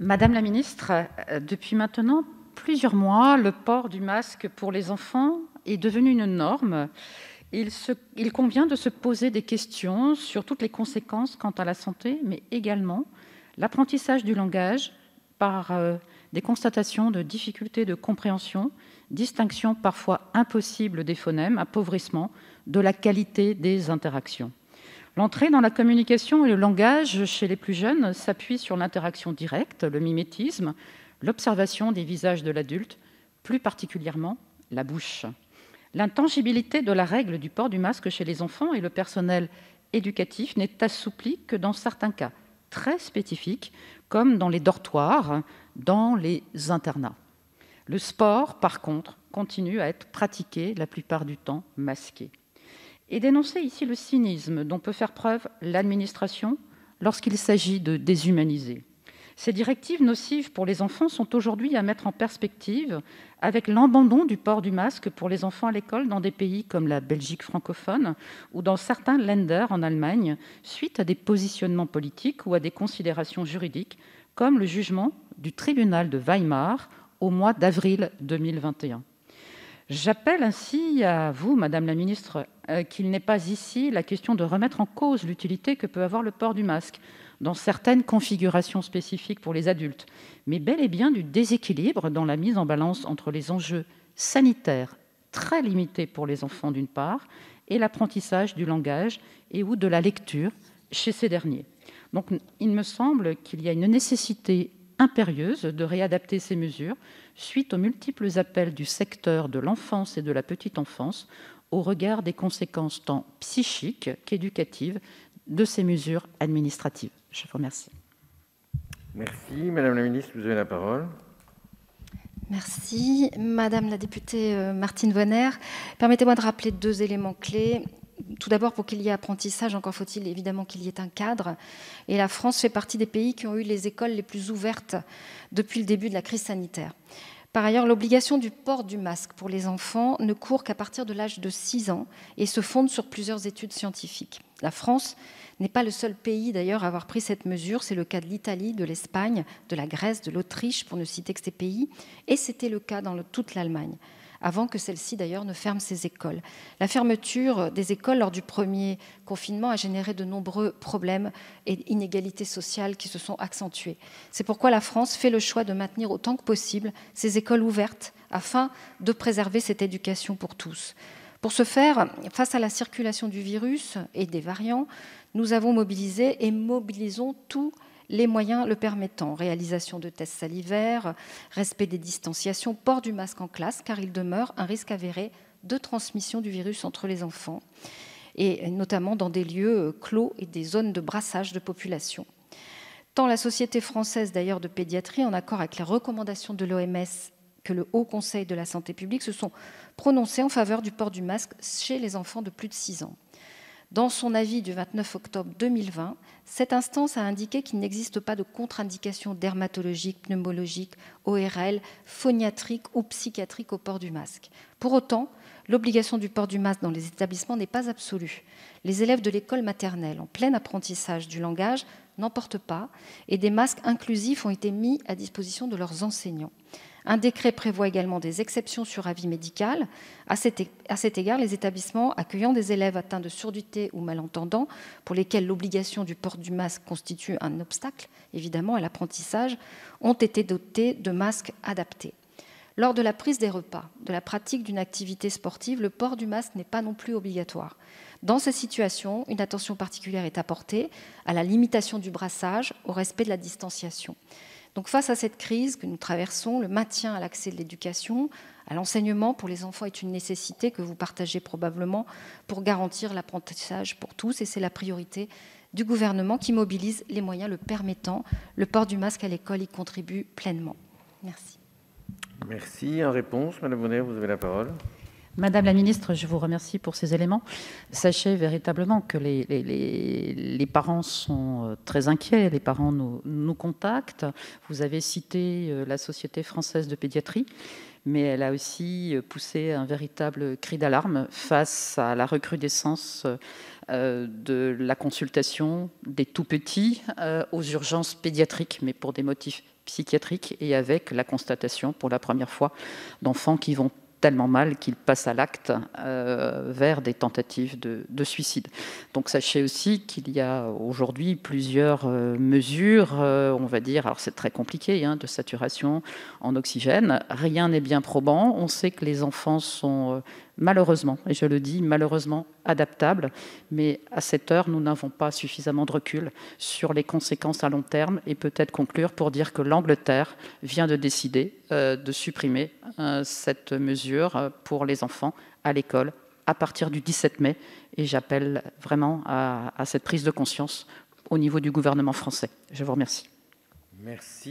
Madame la ministre, depuis maintenant plusieurs mois, le port du masque pour les enfants est devenu une norme. Il convient de se poser des questions sur toutes les conséquences quant à la santé, mais également l'apprentissage du langage par des constatations de difficultés de compréhension, distinction parfois impossible des phonèmes, appauvrissement de la qualité des interactions. L'entrée dans la communication et le langage chez les plus jeunes s'appuie sur l'interaction directe, le mimétisme, l'observation des visages de l'adulte, plus particulièrement la bouche. L'intangibilité de la règle du port du masque chez les enfants et le personnel éducatif n'est assouplie que dans certains cas très spécifiques, comme dans les dortoirs, dans les internats. Le sport, par contre, continue à être pratiqué la plupart du temps masqué. Et dénoncer ici le cynisme dont peut faire preuve l'administration lorsqu'il s'agit de déshumaniser. Ces directives nocives pour les enfants sont aujourd'hui à mettre en perspective avec l'abandon du port du masque pour les enfants à l'école dans des pays comme la Belgique francophone ou dans certains Länder en Allemagne, suite à des positionnements politiques ou à des considérations juridiques, comme le jugement du tribunal de Weimar au mois d'avril 2021. J'appelle ainsi à vous, Madame la Ministre, qu'il n'est pas ici la question de remettre en cause l'utilité que peut avoir le port du masque dans certaines configurations spécifiques pour les adultes, mais bel et bien du déséquilibre dans la mise en balance entre les enjeux sanitaires très limités pour les enfants d'une part et l'apprentissage du langage et ou de la lecture chez ces derniers. Donc il me semble qu'il y a une nécessité impérieuse de réadapter ces mesures suite aux multiples appels du secteur de l'enfance et de la petite enfance au regard des conséquences tant psychiques qu'éducatives de ces mesures administratives. Je vous remercie. Merci. Madame la ministre, vous avez la parole. Merci. Madame la députée Martine Vonner, permettez-moi de rappeler 2 éléments clés. Tout d'abord, pour qu'il y ait apprentissage, encore faut-il évidemment qu'il y ait un cadre. Et la France fait partie des pays qui ont eu les écoles les plus ouvertes depuis le début de la crise sanitaire. Par ailleurs, l'obligation du port du masque pour les enfants ne court qu'à partir de l'âge de 6 ans et se fonde sur plusieurs études scientifiques. La France n'est pas le seul pays d'ailleurs à avoir pris cette mesure. C'est le cas de l'Italie, de l'Espagne, de la Grèce, de l'Autriche, pour ne citer que ces pays. Et c'était le cas dans toute l'Allemagne, avant que celle-ci d'ailleurs ne ferme ses écoles. La fermeture des écoles lors du premier confinement a généré de nombreux problèmes et inégalités sociales qui se sont accentuées. C'est pourquoi la France fait le choix de maintenir autant que possible ces écoles ouvertes afin de préserver cette éducation pour tous. Pour ce faire, face à la circulation du virus et des variants, nous avons mobilisé et mobilisons tous les moyens le permettant. Réalisation de tests salivaires, respect des distanciations, port du masque en classe, car il demeure un risque avéré de transmission du virus entre les enfants, et notamment dans des lieux clos et des zones de brassage de population. Tant la Société française d'ailleurs de pédiatrie, en accord avec les recommandations de l'OMS, que le Haut Conseil de la santé publique se sont prononcés en faveur du port du masque chez les enfants de plus de 6 ans. Dans son avis du 29 octobre 2020, cette instance a indiqué qu'il n'existe pas de contre-indication dermatologique, pneumologique, ORL, phoniatrique ou psychiatrique au port du masque. Pour autant, l'obligation du port du masque dans les établissements n'est pas absolue. Les élèves de l'école maternelle, en plein apprentissage du langage, n'en portent pas et des masques inclusifs ont été mis à disposition de leurs enseignants. Un décret prévoit également des exceptions sur avis médical. À cet égard, les établissements accueillant des élèves atteints de surdité ou malentendants, pour lesquels l'obligation du port du masque constitue un obstacle, évidemment, à l'apprentissage, ont été dotés de masques adaptés. Lors de la prise des repas, de la pratique d'une activité sportive, le port du masque n'est pas non plus obligatoire. Dans ces situations, une attention particulière est apportée à la limitation du brassage, au respect de la distanciation. Donc face à cette crise que nous traversons, le maintien à l'accès de l'éducation, à l'enseignement pour les enfants est une nécessité que vous partagez probablement pour garantir l'apprentissage pour tous. Et c'est la priorité du gouvernement qui mobilise les moyens le permettant. Le port du masque à l'école y contribue pleinement. Merci. Merci. En réponse, Madame Vonner, vous avez la parole. Madame la ministre, je vous remercie pour ces éléments. Sachez véritablement que les parents sont très inquiets. Les parents nous contactent. Vous avez cité la Société française de pédiatrie, mais elle a aussi poussé un véritable cri d'alarme face à la recrudescence de la consultation des tout-petits aux urgences pédiatriques, mais pour des motifs psychiatriques, et avec la constatation pour la première fois d'enfants qui vont tellement mal qu'ils passent à l'acte vers des tentatives de suicide. Donc sachez aussi qu'il y a aujourd'hui plusieurs mesures, on va dire, alors c'est très compliqué, de saturation en oxygène. Rien n'est bien probant. On sait que les enfants sont malheureusement, et je le dis, malheureusement adaptables, mais à cette heure, nous n'avons pas suffisamment de recul sur les conséquences à long terme, et peut-être conclure pour dire que l'Angleterre vient de décider de supprimer cette mesure pour les enfants à l'école à partir du 17 mai, et j'appelle vraiment à cette prise de conscience au niveau du gouvernement français. Je vous remercie. Merci.